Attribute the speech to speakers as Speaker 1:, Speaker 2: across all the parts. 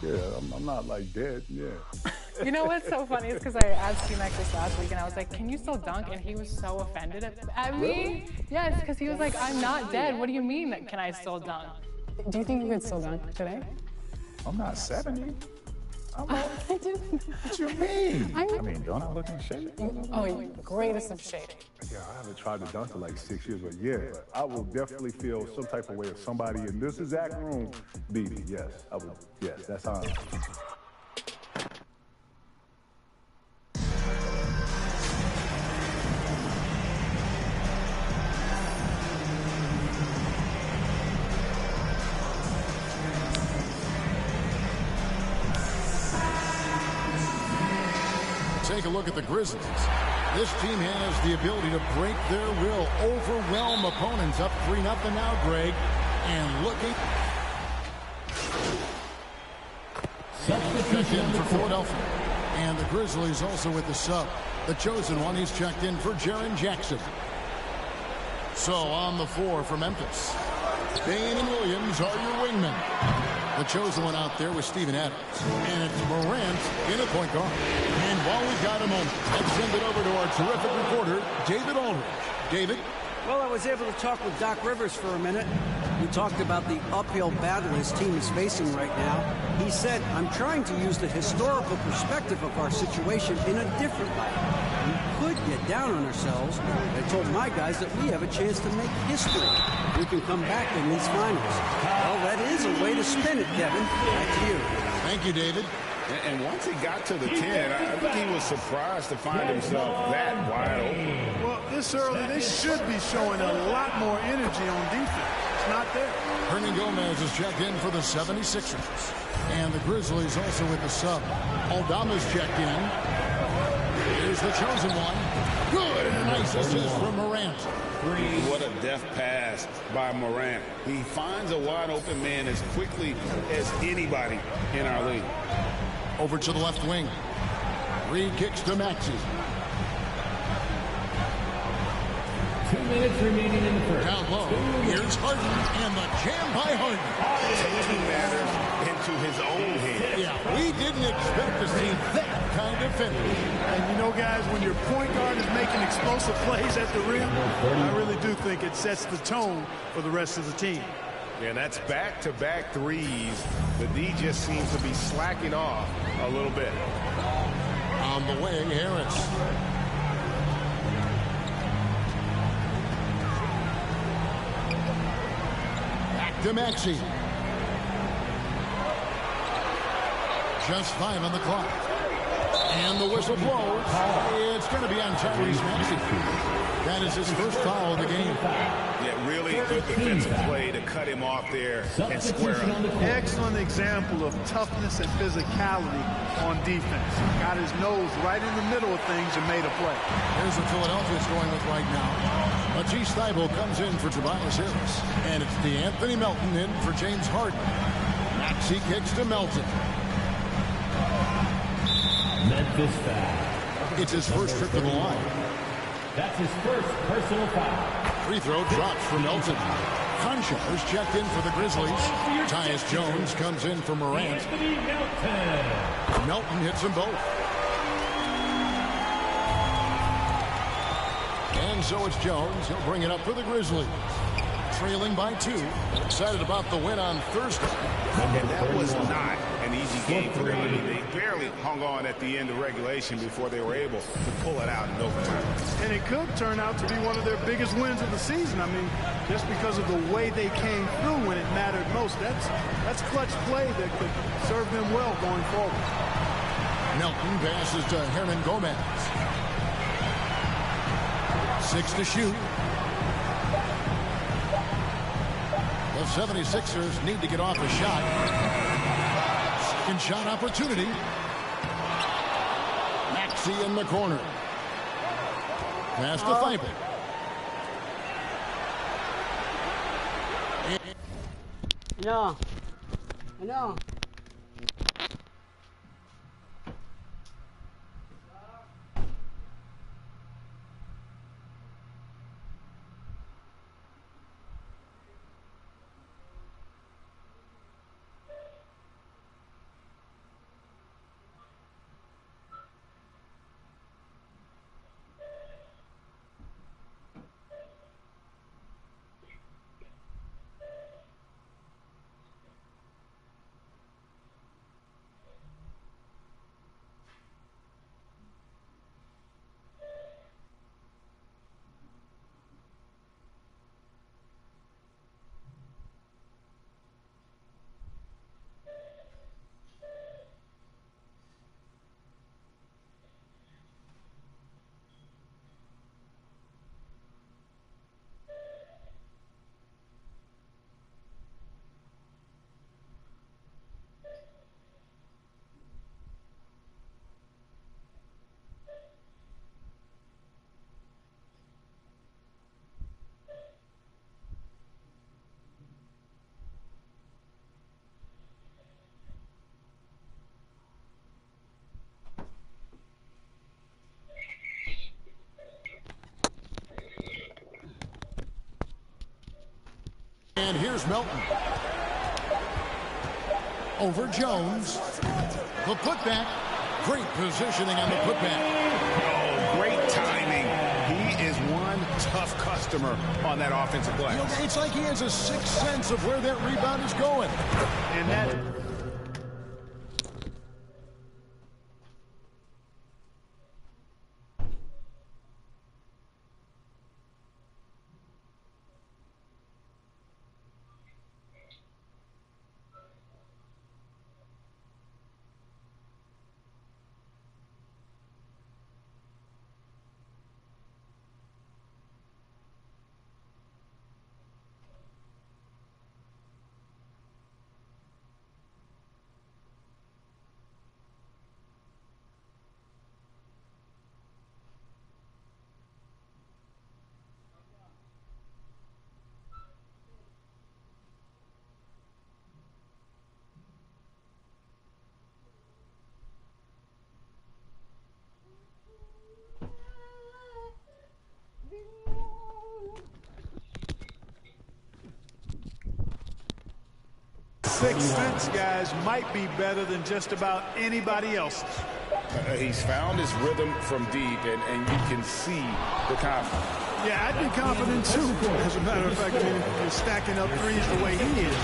Speaker 1: Yeah, I'm not like dead. Yeah.
Speaker 2: You know what's so funny is because I asked T-Mac this last week and I was like, can you still dunk? And he was so offended at me. Yes, because he was like, I'm not dead. What do you mean that can I still dunk? Do you think you could still dunk today?
Speaker 1: I'm not 70. I'm
Speaker 2: I
Speaker 1: not.
Speaker 2: didn't.
Speaker 1: What you mean? I mean, don't I look in shape?
Speaker 2: Oh, greatest of shape.
Speaker 1: Yeah, I haven't tried to dunk in like 6 years, but yeah, I will definitely feel some type of way if somebody in this exact room beat me. Yes, I would. Yes, that's how I'm.
Speaker 3: Take a look at the Grizzlies. This team has the ability to break their will, overwhelm opponents. Up 3-0 now, Greg. And looking. Checked in for Philadelphia. And the Grizzlies also with the sub. The chosen one, he's checked in for Jaren Jackson. So on the floor for Memphis, Dane and Williams are your wingmen. The chosen one out there was Steven Adams. And it's Morant in a point guard. And while we've got a moment, let's send it over to our terrific reporter, David Aldridge. David?
Speaker 4: Well, I was able to talk with Doc Rivers for a minute. We talked about the uphill battle his team is facing right now. He said, I'm trying to use the historical perspective of our situation in a different light. We could get down on ourselves. I told my guys that we have a chance to make history. We can come back in these finals. Well, that is a way to spin it, Kevin. Back to you.
Speaker 3: Thank you, David.
Speaker 5: And once he got to the 10, I think he was surprised to find himself that wide open.
Speaker 6: Well, this early, they should be showing a lot more energy on defense. It's not there.
Speaker 3: Hernan Gomez is checked in for the 76ers. And the Grizzlies also with the sub. Aldama's checked in. Here's the chosen one. Good. And a nice assist from Morant.
Speaker 5: What a deft pass by Morant. He finds a wide open man as quickly as anybody in our league.
Speaker 3: Over to the left wing. Reed kicks to Maxey.
Speaker 7: 2 minutes remaining in the first.
Speaker 3: Down low. Here's Harden. And the jam by Harden.
Speaker 5: Taking matters into his own hands.
Speaker 3: Yeah, we didn't expect to see that kind of finish.
Speaker 6: And you know, guys, when your point guard is making explosive plays at the rim, I really do think it sets the tone for the rest of the team.
Speaker 5: Yeah, that's back-to-back threes. The D just seems to be slacking off a little bit.
Speaker 3: On the wing, Harris. Back to Maxey. Just 5 on the clock. And the whistle blows. It's going to be on Tyrese Maxey. That is his first foul of the game.
Speaker 5: Yeah, really good defensive play to cut him off there and square up.
Speaker 6: Excellent example of toughness and physicality on defense. Got his nose right in the middle of things and made a play.
Speaker 3: Here's what Philadelphia's going with right now. Matisse Thybulle comes in for Tobias Harris. And it's DeAnthony Melton in for James Harden. Maxey kicks to Melton.
Speaker 7: Memphis foul.
Speaker 3: It's his first trip to the line.
Speaker 7: That's his first personal foul.
Speaker 3: Free throw drops for Melton. Conchar is checked in for the Grizzlies. Tyus Jones comes in for Morant. Melton hits them both. And so it's Jones. He'll bring it up for the Grizzlies. Trailing by 2. Excited about the win on Thursday.
Speaker 5: And that was not an easy game for them. I mean, they barely hung on at the end of regulation before they were able to pull it out in overtime.
Speaker 6: And it could turn out to be one of their biggest wins of the season. I mean, just because of the way they came through when it mattered most. That's clutch play that could serve them well going forward.
Speaker 3: Melton passes to Hernan Gomez. 6 to shoot. The 76ers need to get off a shot. Second shot opportunity. Maxey in the corner. Pass to Thybulle.
Speaker 4: I know.
Speaker 3: And here's Melton. Over Jones. The putback. Great positioning on the putback.
Speaker 5: Oh, great timing. He is one tough customer on that offensive glass.
Speaker 3: You know, it's like he has a sixth sense of where that rebound is going.
Speaker 6: And that... Sixth sense, guys, might be better than just about anybody else's.
Speaker 5: He's found his rhythm from deep, and you can see the confidence.
Speaker 6: Yeah, I'd be confident too. As a matter of fact, I mean, if you're stacking up threes the way he is,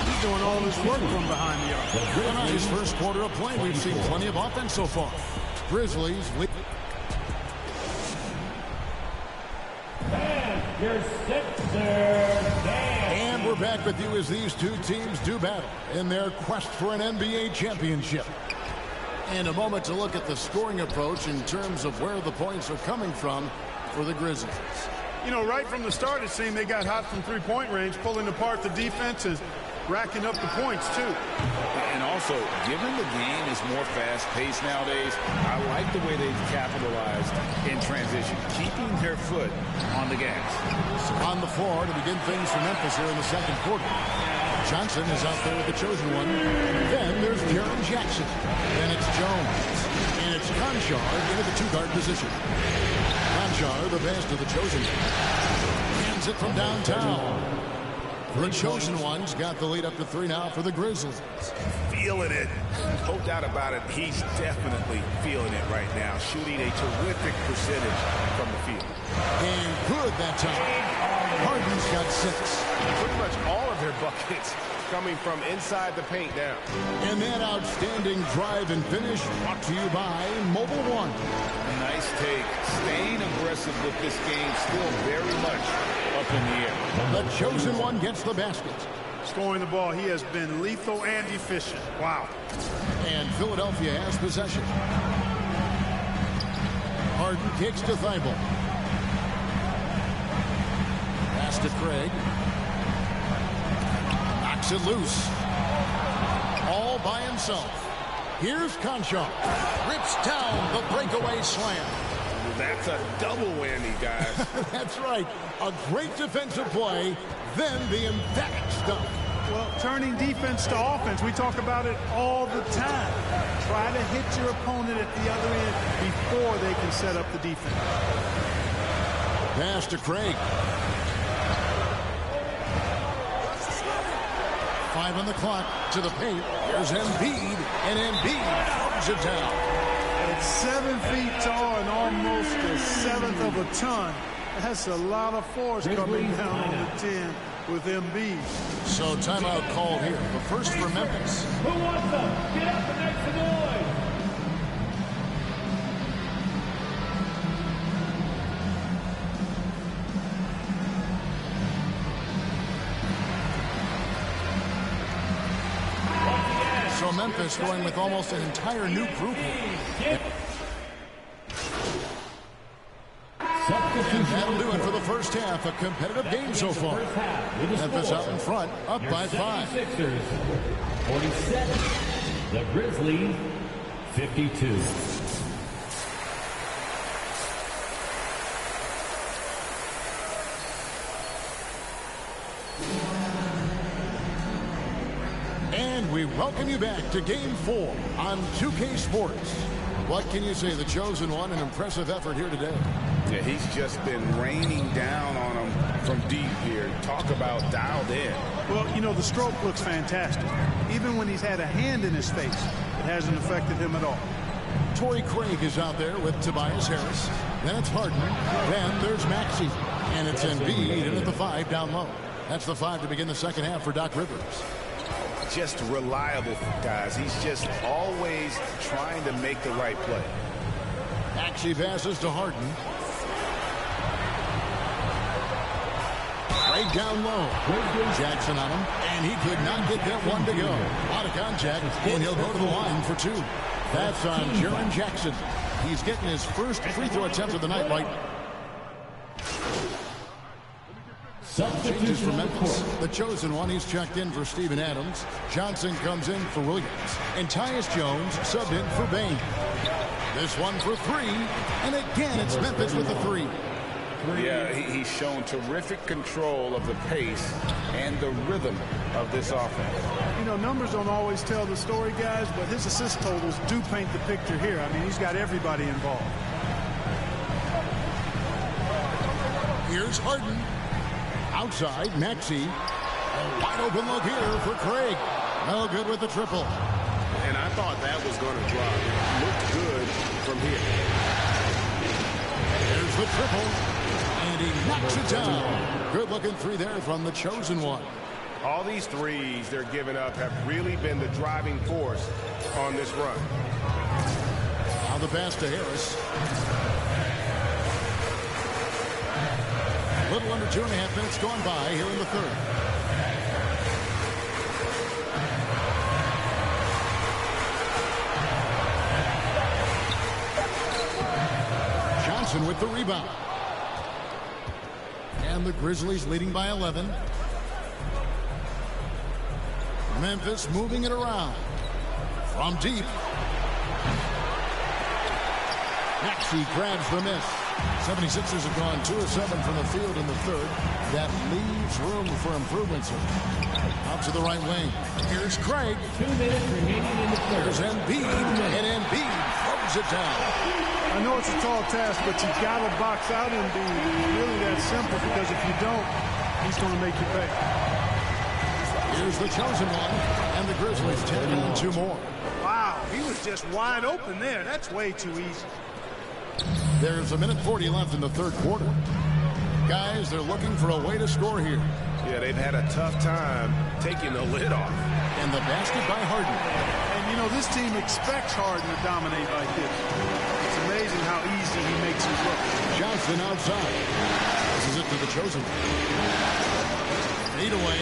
Speaker 6: he's doing all his work from behind the arc.
Speaker 3: On his first quarter of play, we've seen plenty of offense so far. Grizzlies lead.
Speaker 7: Your Sixers.
Speaker 3: And we're back with you as these two teams do battle in their quest for an NBA championship. And a moment to look at the scoring approach in terms of where the points are coming from for the Grizzlies.
Speaker 6: You know, right from the start, it seemed they got hot from three-point range, pulling apart the defense and racking up the points, too.
Speaker 5: And also, given the game is more fast-paced nowadays, I like the way they've capitalized in transition, keeping their foot on the gas.
Speaker 3: On the floor to begin things for Memphis here in the second quarter. Johnson is out there with the chosen one. Then there's Jaren Jackson. Then it's Jones. And it's Conchar into the two-guard position. Conchar, the pass to the chosen one. Hands it from downtown. The chosen one's got the lead up to 3 now for the Grizzlies.
Speaker 5: Feeling it. No doubt about it. He's definitely feeling it right now. Shooting a terrific percentage from the field.
Speaker 3: And good that time. Harden's got 6.
Speaker 8: Pretty much all of their buckets coming from inside the paint now.
Speaker 3: And that outstanding drive and finish brought to you by Mobile One.
Speaker 5: Nice take. Staying aggressive with this game, still very much up in the air.
Speaker 3: The chosen one gets the basket.
Speaker 6: Scoring the ball, he has been lethal and efficient. Wow.
Speaker 3: And Philadelphia has possession. Harden kicks to Thibault. Pass to Craig. Knocks it loose. All by himself. Here's Conchar. Rips down the breakaway slam.
Speaker 5: That's a double whammy, guys.
Speaker 3: That's right. A great defensive play, then the emphatic stuff.
Speaker 6: Well, turning defense to offense, we talk about it all the time. Try to hit your opponent at the other end before they can set up the defense.
Speaker 3: Pass to Craig. 5 on the clock to the paint. Here's Embiid, and Embiid throws it down.
Speaker 6: At 7 feet tall and almost a seventh of a ton, that's a lot of force coming down on the 10 with Embiid.
Speaker 3: So timeout called here. The first for Memphis.
Speaker 7: Who wants them? Get up and make some noise.
Speaker 3: So Memphis going with almost an entire new group. That'll do it for the first half. A competitive game so far. Memphis out in front, up by 5.
Speaker 7: 47. The Grizzlies, 52.
Speaker 3: And we welcome you back to Game 4 on 2K Sports. What can you say? The chosen one, an impressive effort here today.
Speaker 5: Yeah, he's just been raining down on him from deep here. Talk about dialed in.
Speaker 6: Well, you know, the stroke looks fantastic. Even when he's had a hand in his face, it hasn't affected him at all.
Speaker 3: Torrey Craig is out there with Tobias Harris. Then it's Harden. Then there's Maxey. And it's Embiid in at the 5 down low. That's the 5 to begin the second half for Doc Rivers.
Speaker 5: Just reliable, guys. He's just always trying to make the right play.
Speaker 3: Maxey passes to Harden. Right down low. Jackson on him, and he could not get that one to go. Out of contact, and he'll go to the line for 2. That's on Jaren Jackson. He's getting his first free throw attempt of the night right. Changes for Memphis. The chosen one, he's checked in for Steven Adams. Johnson comes in for Williams. And Tyus Jones subbed in for Bain. This one for 3. And again, it's Memphis with the 3.
Speaker 5: Yeah, he's shown terrific control of the pace and the rhythm of this offense.
Speaker 6: You know, numbers don't always tell the story, guys, but his assist totals do paint the picture here. I mean, he's got everybody involved.
Speaker 3: Here's Harden. Outside, Maxey. A wide open look here for Craig. No good with the triple.
Speaker 8: And I thought that was going to drop. It looked good from here.
Speaker 3: There's the triple. And he knocks it down. Good looking 3 there from the chosen one.
Speaker 8: All these threes they're giving up have really been the driving force on this run.
Speaker 3: Now the pass to Harris. A little under 2.5 minutes gone by here in the third. Johnson with the rebound. And the Grizzlies leading by 11. Memphis moving it around. From deep. Maxey grabs the miss. 76ers have gone 2 of 7 from the field in the third. That leaves room for improvements. Out to the right wing. Here's Craig.
Speaker 7: 2 minutes remaining in the third.
Speaker 3: There's Embiid. And Embiid throws it down.
Speaker 6: I know it's a tall task, but you got to box out Embiid. It's really that simple, because if you don't, he's going to make you pay.
Speaker 3: Here's the chosen one. And the Grizzlies taking on 2 more.
Speaker 6: Wow, he was just wide open there. That's way too easy.
Speaker 3: There's 1:40 left in the third quarter. Guys, they're looking for a way to score here.
Speaker 8: Yeah, they've had a tough time taking the lid off.
Speaker 3: And the basket by Harden.
Speaker 6: And, you know, this team expects Harden to dominate like this. It's amazing how easy he makes it look.
Speaker 3: Johnson outside. This is it to the chosen. 8 away.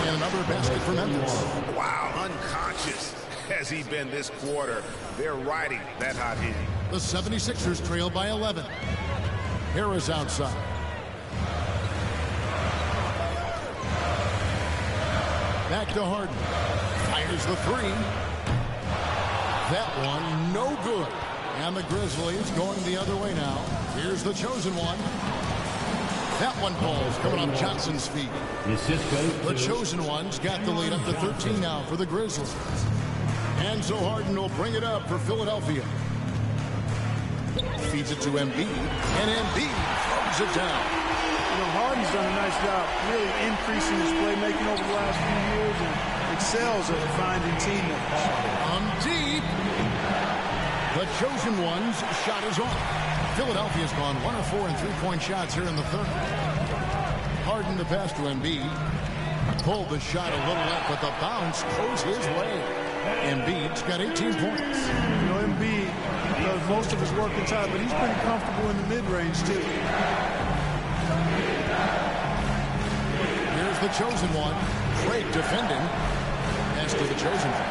Speaker 3: And another basket for Memphis.
Speaker 5: Wow, unconscious has he been this quarter. They're riding that hot heat.
Speaker 3: The 76ers trail by 11. Harris outside. Back to Harden. Fires the 3. That one no good. And the Grizzlies going the other way now. Here's the chosen one. That one falls, coming off Johnson's feet. The chosen one's got the lead up to 13 now for the Grizzlies. And so Harden will bring it up for Philadelphia. Feeds it to Embiid, and Embiid throws it down.
Speaker 6: You know, Harden's done a nice job really increasing his playmaking over the last few years and excels at finding teammates.
Speaker 3: On deep. The chosen one's shot is off. Philadelphia's gone 1 of 4 in three-point shots here in the third. Harden to pass to Embiid. Pulled the shot a little left, but the bounce goes his way. Embiid's got 18 points.
Speaker 6: You know, Embiid does most of his work inside, but he's pretty comfortable in the mid-range, too.
Speaker 3: Here's the chosen one. Craig defending. Pass to the chosen one.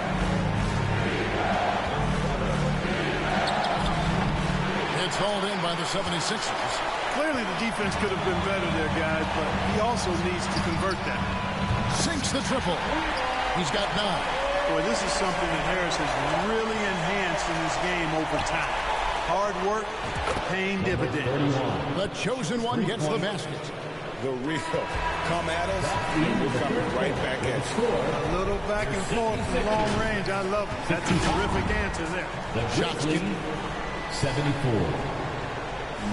Speaker 3: It's hauled in by the 76ers.
Speaker 6: Clearly the defense could have been better there, guys, but he also needs to convert that.
Speaker 3: Sinks the triple. He's got 9.
Speaker 6: Boy, this is something that Harris has really enhanced in this game over time. Hard work, paying dividends.
Speaker 3: The chosen one gets the basket.
Speaker 5: the real. Come at us, we're coming right back at you.
Speaker 6: A little back and forth from long range. I love it. That's a terrific answer there.
Speaker 3: Shots kicked.
Speaker 7: 74.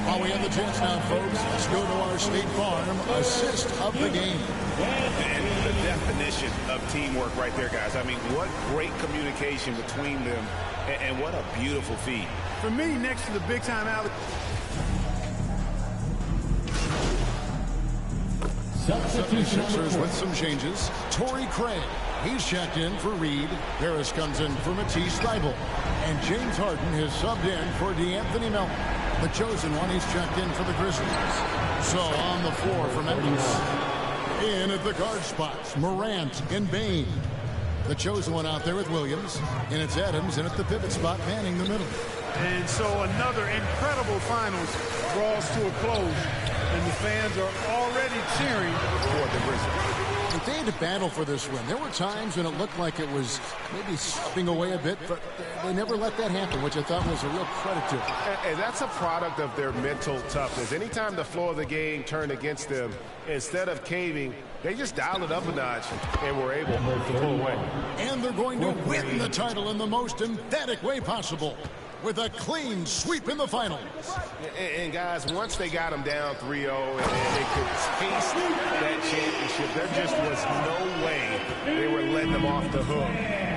Speaker 3: While we have the chance now, folks, let's go to our State Farm assist of the game.
Speaker 8: And the definition of teamwork right there, guys. I mean, what great communication between them, and what a beautiful feed.
Speaker 6: For me, next to the big-time Alex.
Speaker 3: Sixers with some changes. Torrey Craig, he's checked in for Reed. Harris comes in for Matisse Thybulle. And James Harden has subbed in for DeAnthony Melton. The chosen one, he's checked in for the Grizzlies. So on the floor for Memphis. In at the guard spots, Morant and Bain. The chosen one out there with Williams. And it's Adams in at the pivot spot, manning the middle.
Speaker 6: And so another incredible finals draws to a close. And the fans are already cheering for the Grizzlies.
Speaker 3: But they had to battle for this win. There were times when it looked like it was maybe slipping away a bit, but they never let that happen, which I thought was a real credit to them.
Speaker 8: And that's a product of their mental toughness. Anytime the floor of the game turned against them, instead of caving, they just dialed it up a notch and were able to pull away.
Speaker 3: And they're going to win the title in the most emphatic way possible, with a clean sweep in the finals.
Speaker 8: And guys, once they got them down 3-0 and they could taste that championship, there just was no way they were letting them off the hook.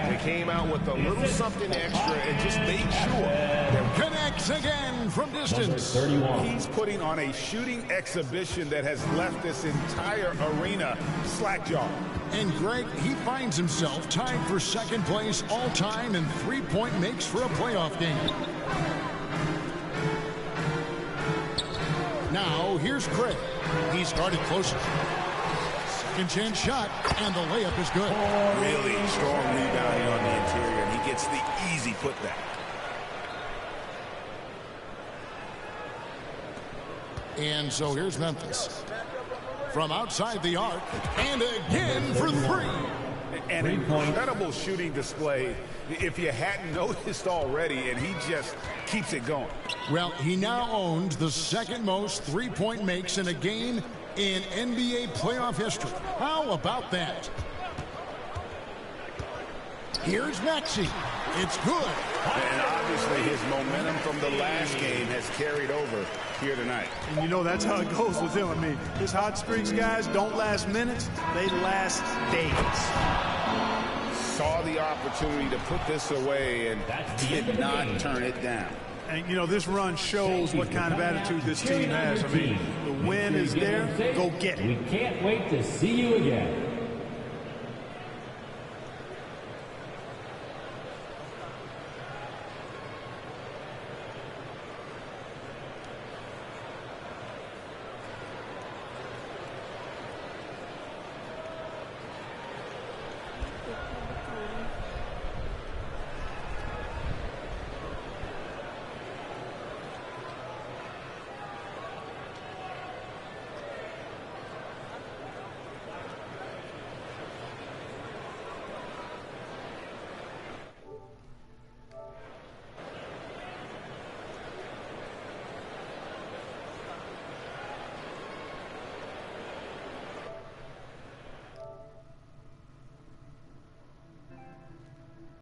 Speaker 8: They came out with a little something extra and just made sure that
Speaker 3: Connects again from distance.
Speaker 7: 31.
Speaker 5: He's putting on a shooting exhibition that has left this entire arena slack-jawed.
Speaker 3: And Greg, he finds himself tied for second place all-time in three-point makes for a playoff game. Now, here's Craig. He's guarded closer. Second chance shot, and the layup is good.
Speaker 5: Really strong rebounding on the interior, and he gets the easy putback.
Speaker 3: And so here's Memphis. From outside the arc, and again for three.
Speaker 8: an incredible shooting display if you hadn't noticed already, and he just keeps it going.
Speaker 3: Well, he now owns the second most three-point makes in a game in NBA playoff history. How about that? Here's Maxey. It's good.
Speaker 5: And obviously his momentum from the last game has carried over here tonight.
Speaker 6: And you know that's how it goes with him. I mean, his hot streaks, guys, don't last minutes. They last days.
Speaker 5: Saw the opportunity to put this away and did not turn it down.
Speaker 6: And, you know, this run shows what kind of attitude this team has. I mean, the win is there. Go get it.
Speaker 7: We can't wait to see you again.